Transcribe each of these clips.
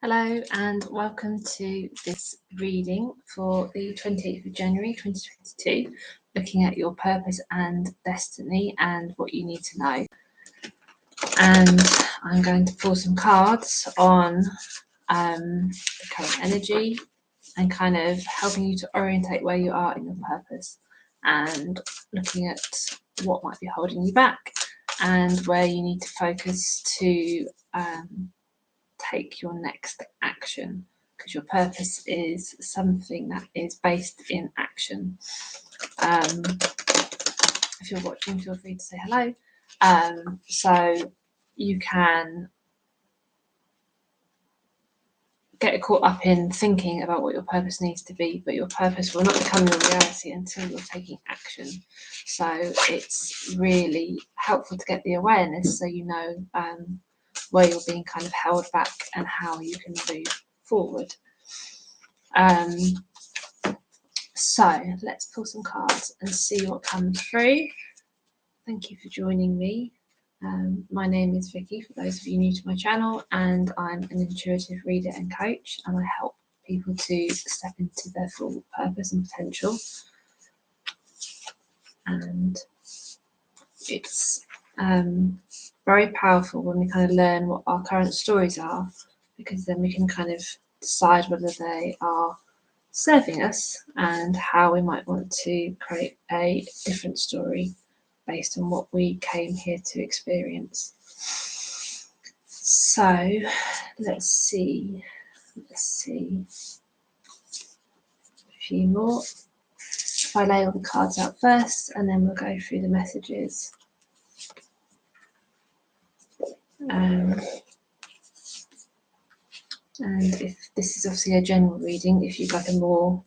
Hello and welcome to this reading for the 28th of January 2022, looking at your purpose and destiny and what you need to know. And I'm going to pull some cards on the current energy and kind of helping you to orientate where you are in your purpose and looking at what might be holding you back and where you need to focus to take your next action, because your purpose is something that is based in action. If you're watching, feel free to say hello. So you can get caught up in thinking about what your purpose needs to be, but your purpose will not become your reality until you're taking action. So it's really helpful to get the awareness so you know where you're being kind of held back and how you can move forward. So let's pull some cards and see what comes through. Thank you for joining me. My name is Vicky, for those of you new to my channel, and I'm an intuitive reader and coach, and I help people to step into their full purpose and potential. And it's very powerful when we kind of learn what our current stories are, because then we can kind of decide whether they are serving us and how we might want to create a different story based on what we came here to experience. So let's see a few more. If I lay all the cards out first, and then we'll go through the messages. And if this is obviously a general reading, if you'd like a more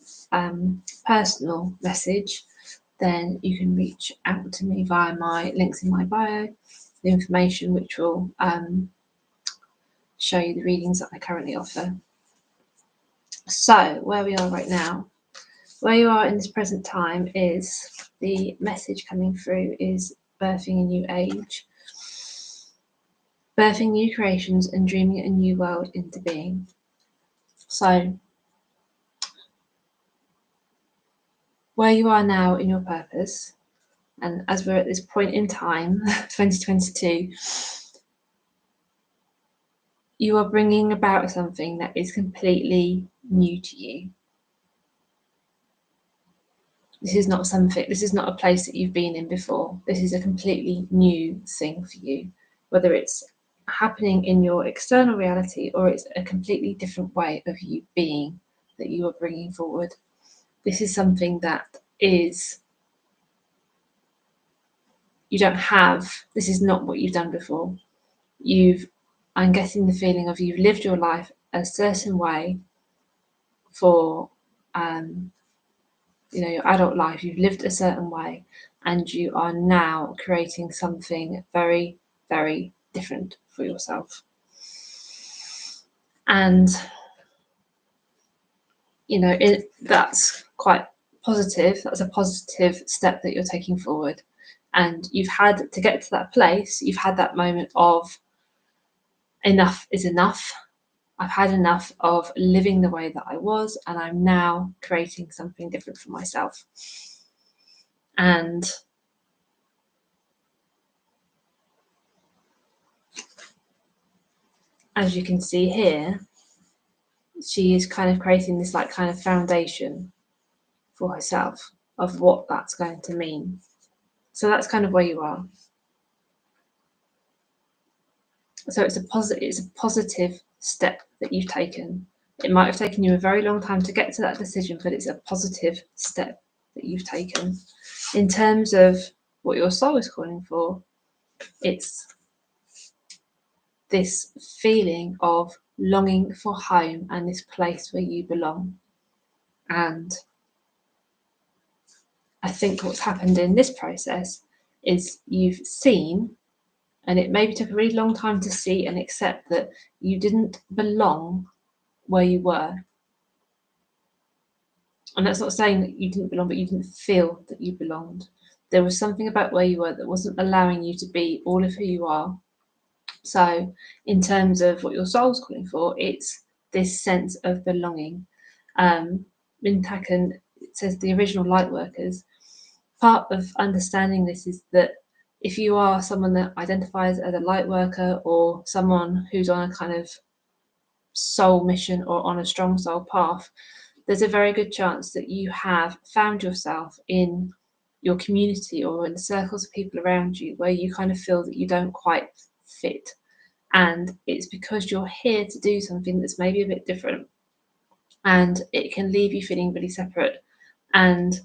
personal message, then you can reach out to me via my links in my bio, the information which will show you the readings that I currently offer. So where we are right now, where you are in this present time, is the message coming through is birthing a new age, birthing new creations and dreaming a new world into being. So where you are now in your purpose, and as we're at this point in time, 2022, you are bringing about something that is completely new to you. This is not a place that you've been in before. This is a completely new thing for you, whether it's happening in your external reality or it's a completely different way of you being that you are bringing forward. This is something that is, you don't have, this is not what you've done before. I'm getting the feeling of you've lived your life a certain way for, your adult life. You've lived a certain way, and you are now creating something very, very different for yourself. And, that's quite positive. That's a positive step that you're taking forward. And you've had to get to that place. You've had that moment of enough is enough. I've had enough of living the way that I was, and I'm now creating something different for myself. And as you can see here, she is kind of creating this kind of foundation for herself of what that's going to mean. So that's kind of where you are. So it's a positive step that you've taken. It might have taken you a very long time to get to that decision, but it's a positive step that you've taken. In terms of what your soul is calling for, it's this feeling of longing for home and this place where you belong. And I think what's happened in this process is you've seen, and it maybe took a really long time to see and accept, that you didn't belong where you were. And that's not saying that you didn't belong, but you didn't feel that you belonged. There was something about where you were that wasn't allowing you to be all of who you are. So in terms of what your soul's calling for, it's this sense of belonging. Mintakan says the original light workers, part of understanding this is that if you are someone that identifies as a light worker or someone who's on a kind of soul mission or on a strong soul path, there's a very good chance that you have found yourself in your community or in the circles of people around you where you kind of feel that you don't quite fit. And it's because you're here to do something that's maybe a bit different, and it can leave you feeling really separate. And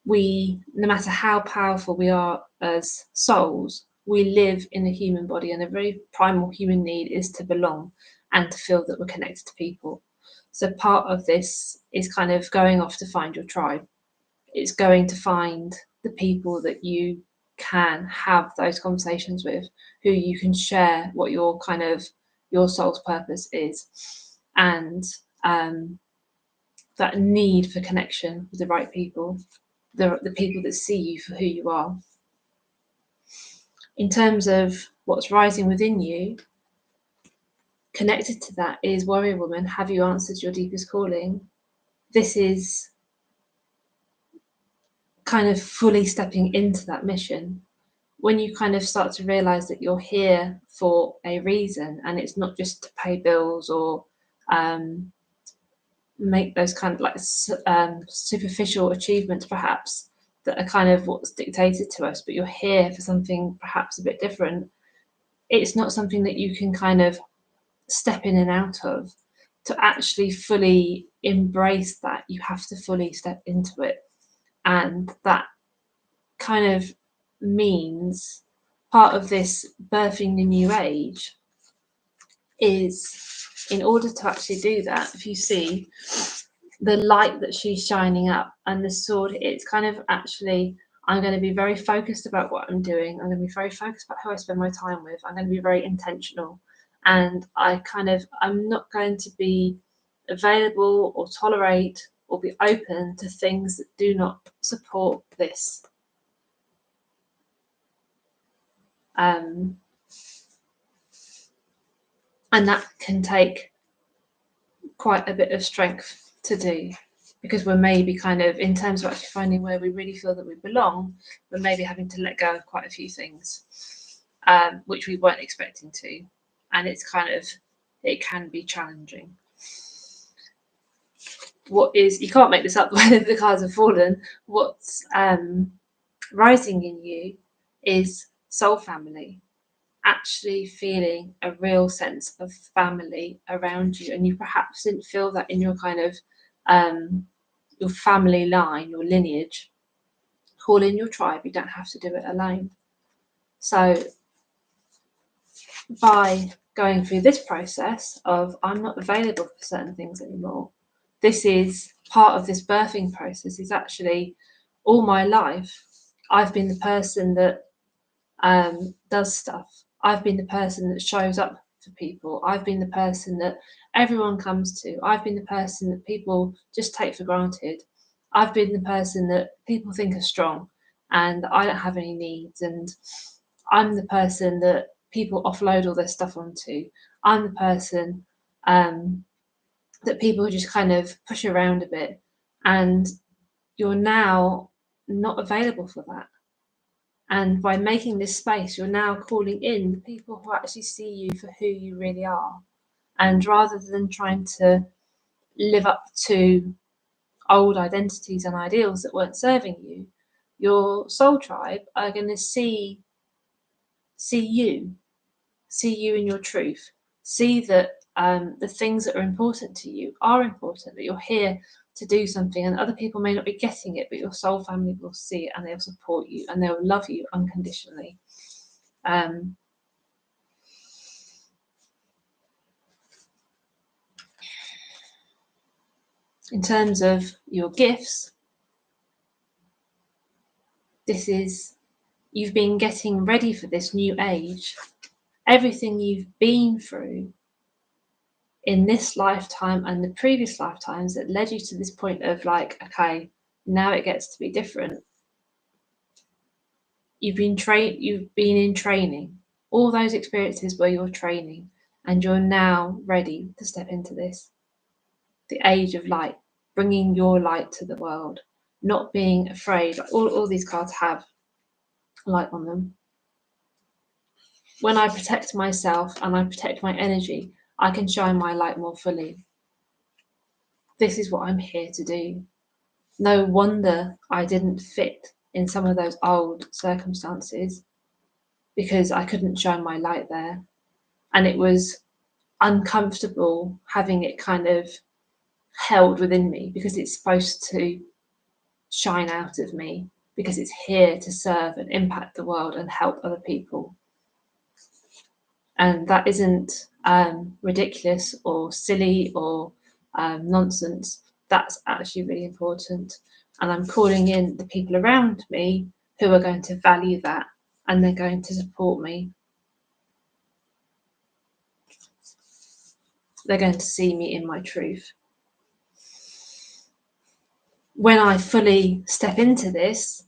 we, no matter how powerful we are as souls, we live in a human body, and a very primal human need is to belong and to feel that we're connected to people. So part of this is kind of going off to find your tribe. It's going to find the people that you can have those conversations with, who you can share what your kind of your soul's purpose is, and that need for connection with the right people, the people that see you for who you are. In terms of what's rising within you, connected to that is Warrior Woman, have you answered your deepest calling? This is kind of fully stepping into that mission. When you kind of start to realize that you're here for a reason, and it's not just to pay bills or make those kind of like superficial achievements perhaps that are kind of what's dictated to us, but you're here for something perhaps a bit different. It's not something that you can kind of step in and out of. To actually fully embrace that, you have to fully step into it. And that kind of means part of this birthing the new age is, in order to actually do that, if you see the light that she's shining up and the sword, it's kind of actually, I'm going to be very focused about what I'm doing. I'm going to be very focused about who I spend my time with. I'm going to be very intentional. And I'm not going to be available or tolerate or be open to things that do not support this. And that can take quite a bit of strength to do, because we're maybe kind of, in terms of actually finding where we really feel that we belong, we're maybe having to let go of quite a few things, which we weren't expecting to. And it's kind of, it can be challenging. What is, you can't make this up when the cards have fallen. What's rising in you is soul family, actually feeling a real sense of family around you. And you perhaps didn't feel that in your kind of your family line, your lineage. Call in your tribe. You don't have to do it alone. So by going through this process of, I'm not available for certain things anymore, this is part of this birthing process. Is actually, all my life I've been the person that does stuff. I've been the person that shows up for people. I've been the person that everyone comes to. I've been the person that people just take for granted. I've been the person that people think are strong and I don't have any needs. And I'm the person that people offload all their stuff onto. I'm the person that people just kind of push around a bit. And you're now not available for that. And by making this space, you're now calling in the people who actually see you for who you really are. And rather than trying to live up to old identities and ideals that weren't serving you, your soul tribe are going to see you in your truth, see that the things that are important to you are important, that you're here to do something, and other people may not be getting it, but your soul family will see it and they'll support you and they'll love you unconditionally. In terms of your gifts, this is, you've been getting ready for this new age. Everything you've been through in this lifetime and the previous lifetimes that led you to this point of like, okay, now it gets to be different. You've been in training. All those experiences where you're training, and you're now ready to step into this. the age of light, bringing your light to the world, not being afraid. Like all these cards have light on them. When I protect myself and I protect my energy, I can shine my light more fully. This is what I'm here to do. No wonder I didn't fit in some of those old circumstances, because I couldn't shine my light there. And it was uncomfortable having it kind of held within me, because it's supposed to shine out of me, because it's here to serve and impact the world and help other people. And that isn't ridiculous or silly or nonsense. That's actually really important. And I'm calling in the people around me who are going to value that, and they're going to support me. They're going to see me in my truth. When I fully step into this,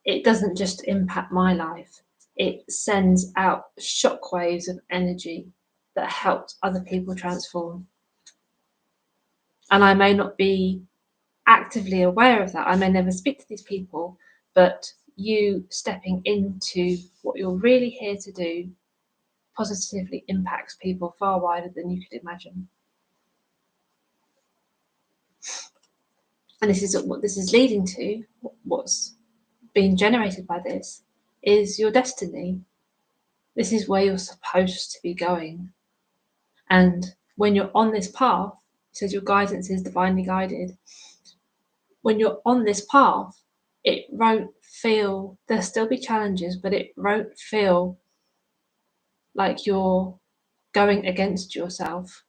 it doesn't just impact my life. It sends out shockwaves of energy that helps other people transform. And I may not be actively aware of that. I may never speak to these people, but you stepping into what you're really here to do positively impacts people far wider than you could imagine. And this is what this is leading to. What's being generated by this is your destiny. This is where you're supposed to be going. And when you're on this path, it says your guidance is divinely guided. When you're on this path, it won't feel, there'll still be challenges, but it won't feel like you're going against yourself.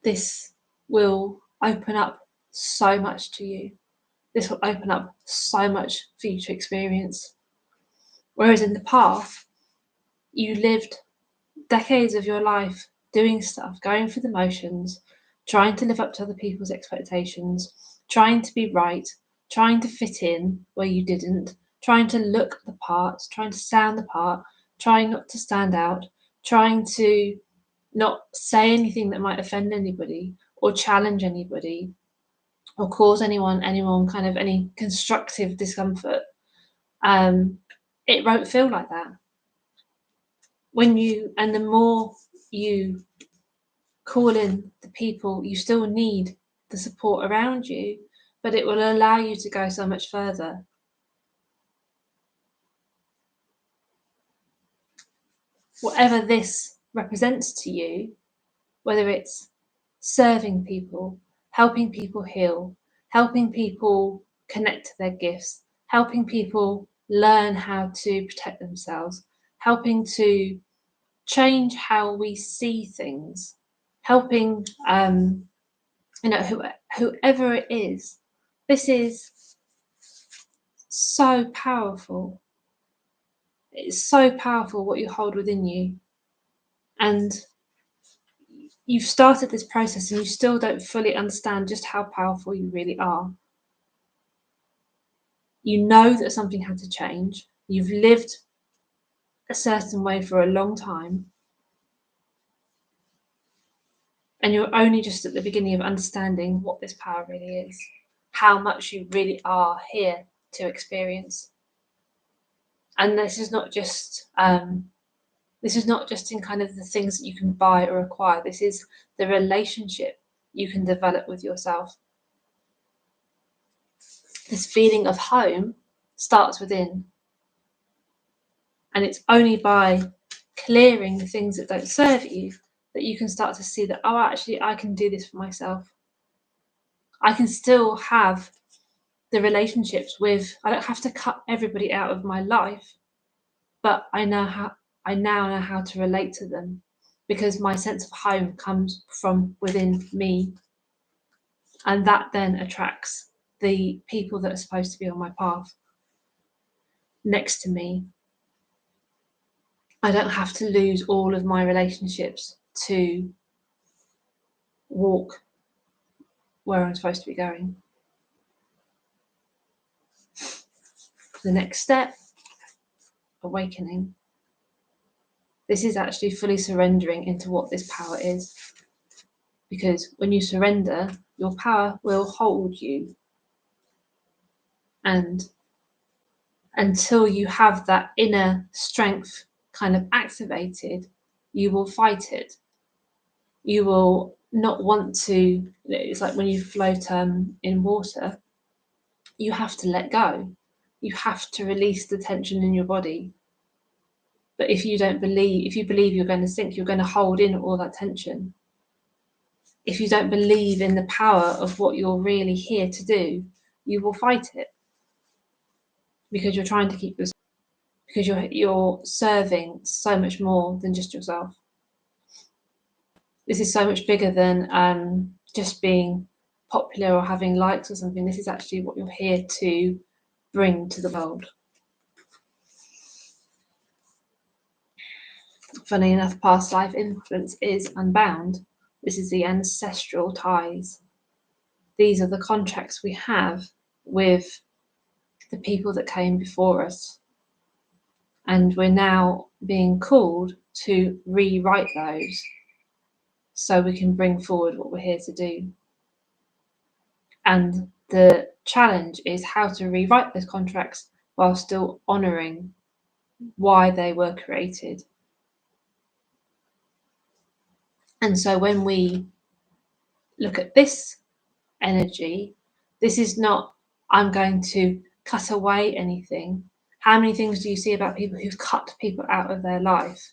This will open up so much to you. This will open up so much for you to experience. Whereas in the past, you lived decades of your life doing stuff, going through the motions, trying to live up to other people's expectations, trying to be right, trying to fit in where you didn't, trying to look the part, trying to sound the part, trying not to stand out, trying to not say anything that might offend anybody or challenge anybody or cause anyone kind of any constructive discomfort. It won't feel like that. The more you call in the people, you still need the support around you, but it will allow you to go so much further. Whatever this represents to you, whether it's serving people, helping people heal, helping people connect to their gifts, helping people learn how to protect themselves, helping to change how we see things, helping whoever it is. This is so powerful. It's so powerful what you hold within you. And you've started this process and you still don't fully understand just how powerful you really are. You know that something had to change. You've lived a certain way for a long time. And you're only just at the beginning of understanding what this power really is, how much you really are here to experience. And this is not just in kind of the things that you can buy or acquire. This is the relationship you can develop with yourself. This feeling of home starts within. And it's only by clearing the things that don't serve you that you can start to see that, oh, actually, I can do this for myself. I can still have the relationships I don't have to cut everybody out of my life, but I now know how to relate to them, because my sense of home comes from within me. And that then attracts the people that are supposed to be on my path next to me. I don't have to lose all of my relationships to walk where I'm supposed to be going. The next step, awakening. This is actually fully surrendering into what this power is. because when you surrender, your power will hold you. And until you have that inner strength kind of activated, you will fight it. You will not want to, it's like when you float in water, you have to let go. You have to release the tension in your body. But if you believe you're going to sink, you're going to hold in all that tension. If you don't believe in the power of what you're really here to do, you will fight it because you're trying to keep yourself, because you're serving so much more than just yourself. This is so much bigger than just being popular or having likes or something. This is actually what you're here to bring to the world. Funny enough, past life influence is unbound. This is the ancestral ties. These are the contracts we have with the people that came before us. And we're now being called to rewrite those so we can bring forward what we're here to do. And the challenge is how to rewrite those contracts while still honouring why they were created. And so when we look at this energy, this is not, I'm going to cut away anything. How many things do you see about people who've cut people out of their life?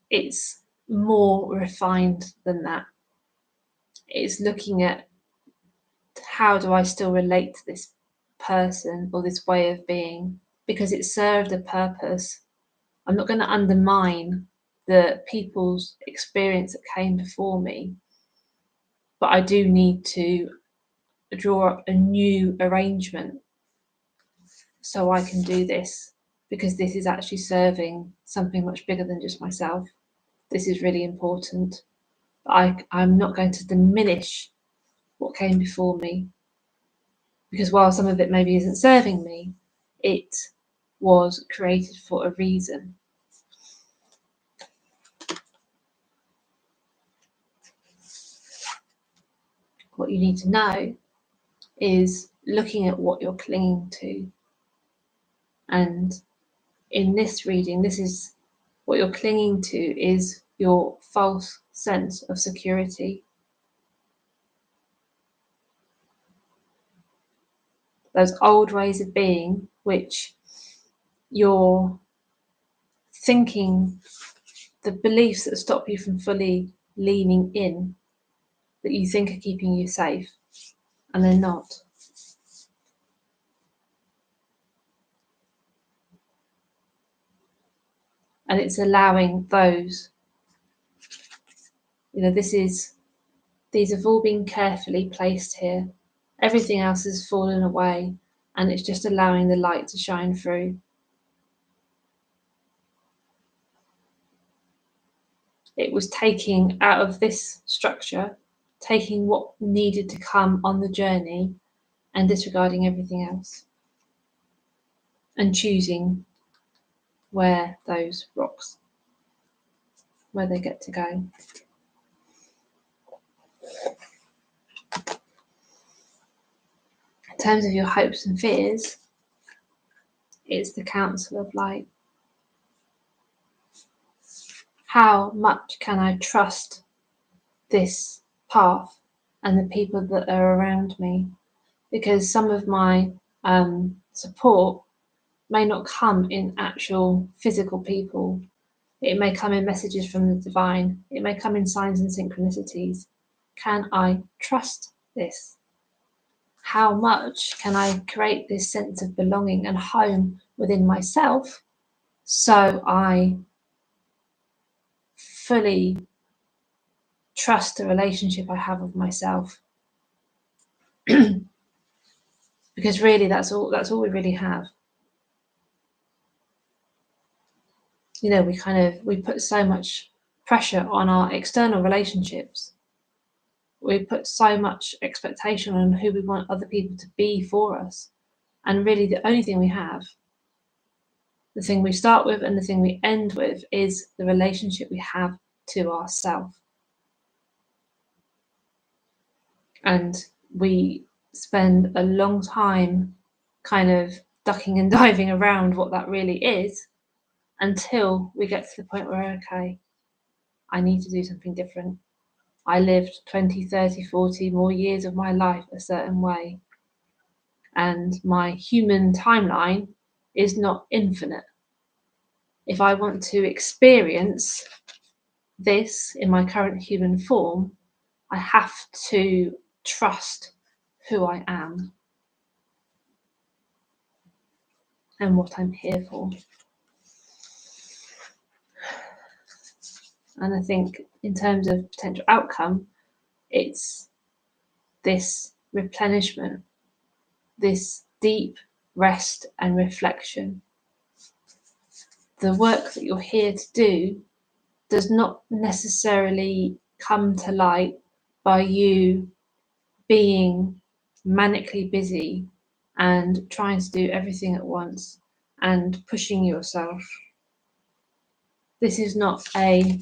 It's more refined than that. It's looking at, how do I still relate to this person or this way of being? Because it served a purpose. I'm not going to undermine the people's experience that came before me, but I do need to draw up a new arrangement so I can do this, because this is actually serving something much bigger than just myself. This is really important. I'm not going to diminish what came before me, because while some of it maybe isn't serving me, it was created for a reason. What you need to know is looking at what you're clinging to. And in this reading, this is what you're clinging to, is your false sense of security. Those old ways of being, which you're thinking, the beliefs that stop you from fully leaning in, that you think are keeping you safe, and they're not. And it's allowing those, these have all been carefully placed here. Everything else has fallen away, and it's just allowing the light to shine through. It was taking out of this structure, taking what needed to come on the journey and disregarding everything else, and choosing where those rocks, where they get to go. In terms of your hopes and fears, it's the Council of Light. How much can I trust this path and the people that are around me? Because some of my support may not come in actual physical people. It may come in messages from the divine. It may come in signs and synchronicities. Can I trust this? How much can I create this sense of belonging and home within myself so I fully trust the relationship I have with myself? Because really that's all we really have. We put so much pressure on our external relationships. We put so much expectation on who we want other people to be for us. And really the only thing we have, the thing we start with and the thing we end with, is the relationship we have to ourselves. And we spend a long time kind of ducking and diving around what that really is until we get to the point where, okay, I need to do something different. I lived 20, 30, 40 more years of my life a certain way. And my human timeline is not infinite. If I want to experience this in my current human form, I have to trust who I am and what I'm here for. And I think in terms of potential outcome, it's this replenishment, this deep rest and reflection. The work that you're here to do does not necessarily come to light by you being manically busy and trying to do everything at once and pushing yourself. This is not a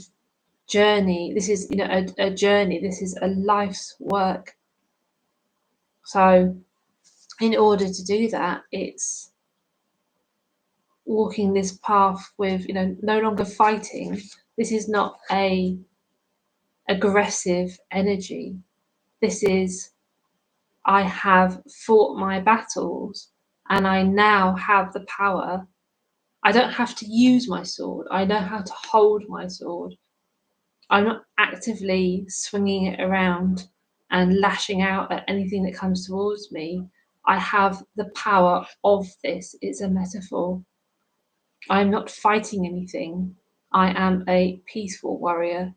journey. This is, a journey. This is a life's work. So in order to do that, it's walking this path with, no longer fighting. This is not a aggressive energy. This is, I have fought my battles and I now have the power. I don't have to use my sword. I know how to hold my sword. I'm not actively swinging it around and lashing out at anything that comes towards me. I have the power of this. It's a metaphor. I'm not fighting anything. I am a peaceful warrior.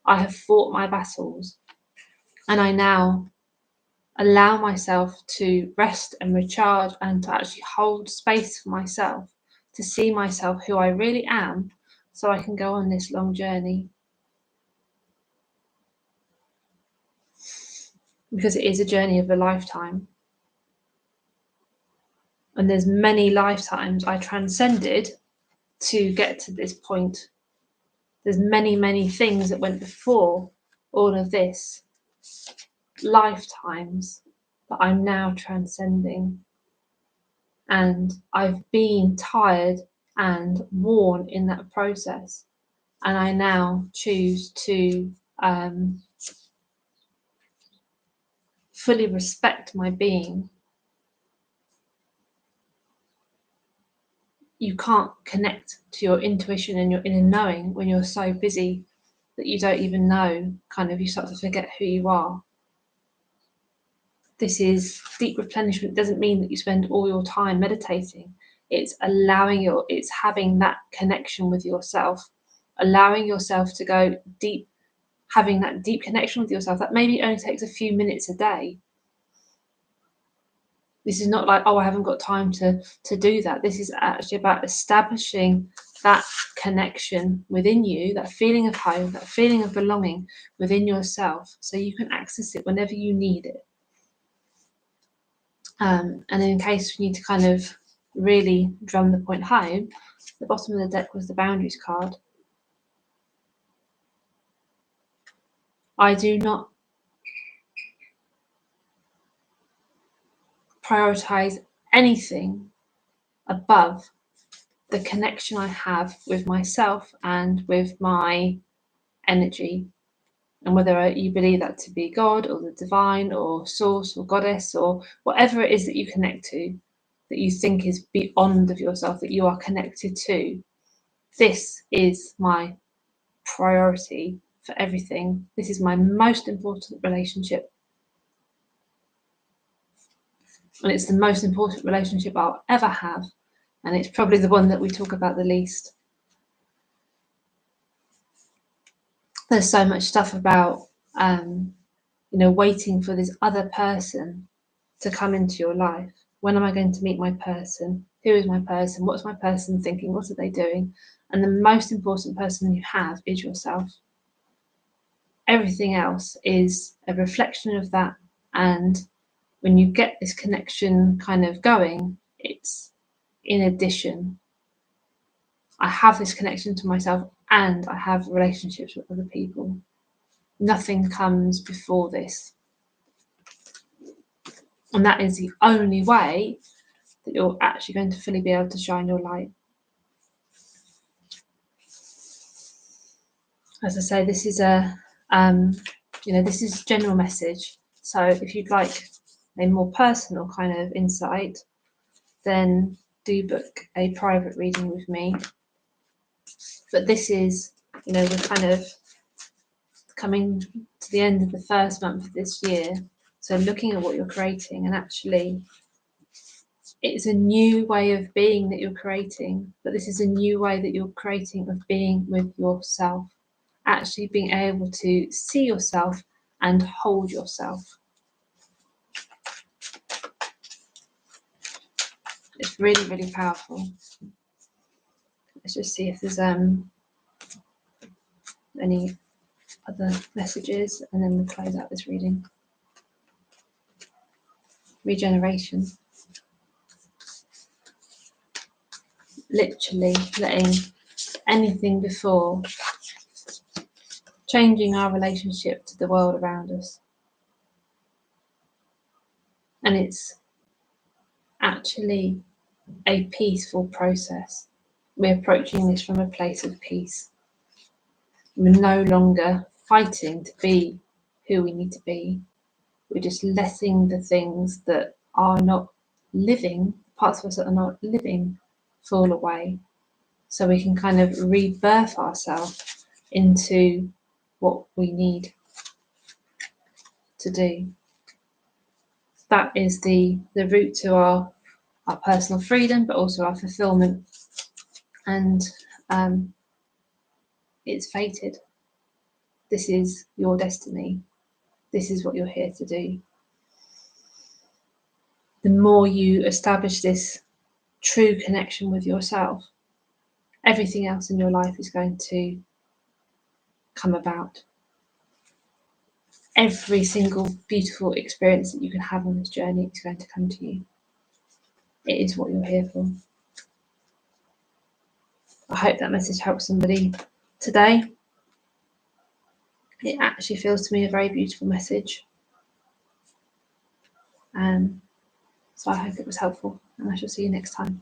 I have fought my battles, and I now allow myself to rest and recharge and to actually hold space for myself, to see myself who I really am, so I can go on this long journey. Because it is a journey of a lifetime. And there's many lifetimes I transcended to get to this point. There's many, many things that went before all of this, lifetimes that I'm now transcending. And I've been tired and worn in that process. And I now choose to fully respect my being. You can't connect to your intuition and your inner knowing when you're so busy that you don't even know, you start to forget who you are. This is deep replenishment. It doesn't mean that you spend all your time meditating. It's it's having that connection with yourself, allowing yourself to go deep, having that deep connection with yourself. That maybe only takes a few minutes a day. This is not like, oh, I haven't got time to do that. This is actually about establishing that connection within you, that feeling of home, that feeling of belonging within yourself, so you can access it whenever you need it. And in case you need to really drum the point home, the bottom of the deck was the boundaries card. I do not prioritize anything above the connection I have with myself and with my energy. And whether you believe that to be God or the divine or source or goddess or whatever it is that you connect to, that you think is beyond of yourself, that you are connected to, this is my priority for everything. This is my most important relationship. And it's the most important relationship I'll ever have. And it's probably the one that we talk about the least. There's so much stuff about, waiting for this other person to come into your life. When am I going to meet my person? Who is my person? What's my person thinking? What are they doing? And the most important person you have is yourself. Everything else is a reflection of that. And when you get this connection going, it's in addition. I have this connection to myself and I have relationships with other people. Nothing comes before this. And that is the only way that you're actually going to fully be able to shine your light. As I say, this is this is general message. So if you'd like a more personal kind of insight, then do book a private reading with me. But this is, we're kind of coming to the end of the first month of this year. So looking at what you're creating, and actually it's a new way of being that you're creating, but this is a new way that you're creating of being with yourself, actually being able to see yourself and hold yourself. It's really, really powerful. Let's just see if there's any other messages, and then we'll close out this reading. Regeneration. Literally letting anything before changing our relationship to the world around us. And it's actually a peaceful process. We're approaching this from a place of peace. We're no longer fighting to be who we need to be. We're just letting the things that are not living, parts of us that are not living, fall away. So we can kind of rebirth ourselves into what we need to do. That is the route to our personal freedom, but also our fulfillment. And it's fated. This is your destiny. This is what you're here to do. The more you establish this true connection with yourself, everything else in your life is going to come about. Every single beautiful experience that you can have on this journey is going to come to you. It is what you're here for. I hope that message helps somebody today. It actually feels to me a very beautiful message. So I hope it was helpful, and I shall see you next time.